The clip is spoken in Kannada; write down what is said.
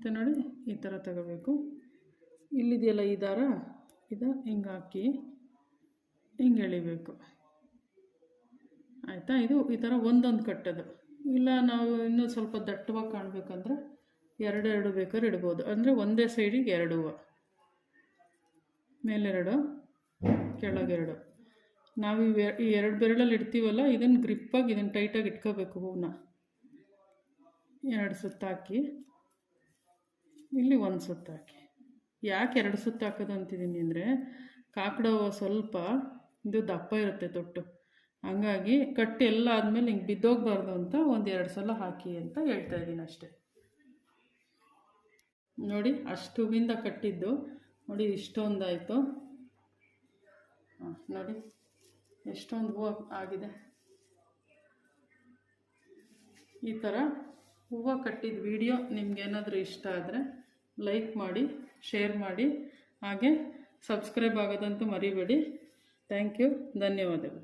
ಮತ್ತು ನೋಡಿ ಈ ಥರ ತಗೋಬೇಕು. ಇಲ್ಲಿದೆಯಲ್ಲ ಈ ದಾರ, ಇದು ಹಿಂಗೆ ಹಾಕಿ ಹಿಂಗೆ ಎಳಿಬೇಕು ಆಯಿತಾ. ಇದು ಈ ಥರ ಒಂದೊಂದು ಕಟ್ಟೋದು. ಇಲ್ಲ ನಾವು ಇನ್ನೂ ಸ್ವಲ್ಪ ದಟ್ಟವಾಗಿ ಕಾಣಬೇಕಂದ್ರೆ ಎರಡೆರಡು ಬೇಕಾದ್ರೆ ಇಡ್ಬೋದು. ಅಂದರೆ ಒಂದೇ ಸೈಡಿಗೆ 2 ಹೂವು, ಮೇಲೆರಡು ಕೆಳಗೆರಡು. ನಾವು ಈ 2 ಬೆರಳಲ್ಲಿ ಇಡ್ತೀವಲ್ಲ, ಇದನ್ನು ಗ್ರಿಪ್ಪಾಗಿ ಇದನ್ನು ಟೈಟಾಗಿ ಇಟ್ಕೋಬೇಕು. ಹೂವನ್ನ 2 ಸುತ್ತು ಹಾಕಿ ಇಲ್ಲಿ 1 ಸುತ್ತು ಹಾಕಿ. ಯಾಕೆ 2 ಸುತ್ತು ಹಾಕೋದು ಅಂತಿದ್ದೀನಿ ಅಂದರೆ, ಕಾಕಡ ಹೂವು ಸ್ವಲ್ಪ ಇದು ದಪ್ಪ ಇರುತ್ತೆ ತೊಟ್ಟು, ಹಂಗಾಗಿ ಕಟ್ಟಿ ಎಲ್ಲ ಆದಮೇಲೆ ಹಿಂಗೆ ಬಿದ್ದೋಗ್ಬಾರ್ದು ಅಂತ 1-2 ಸಲ ಹಾಕಿ ಅಂತ ಹೇಳ್ತಾ ಇದ್ದೀನಿ ಅಷ್ಟೇ. ನೋಡಿ ಅಷ್ಟು ಹೂವಿಂದ ಕಟ್ಟಿದ್ದು ನೋಡಿ ಇಷ್ಟೊಂದಾಯಿತು. ನೋಡಿ ಎಷ್ಟೊಂದು ಹೂವು ಆಗಿದೆ. ಈ ಥರ ಹೂವು ಕಟ್ಟಿದ ವಿಡಿಯೋ ನಿಮ್ಗೇನಾದರೂ ಇಷ್ಟ ಆದರೆ ಲೈಕ್ ಮಾಡಿ, ಶೇರ್ ಮಾಡಿ, ಹಾಗೆ ಸಬ್ಸ್ಕ್ರೈಬ್ ಆಗೋದಂತೂ ಮರಿಬೇಡಿ. ಥ್ಯಾಂಕ್ ಯು, ಧನ್ಯವಾದಗಳು.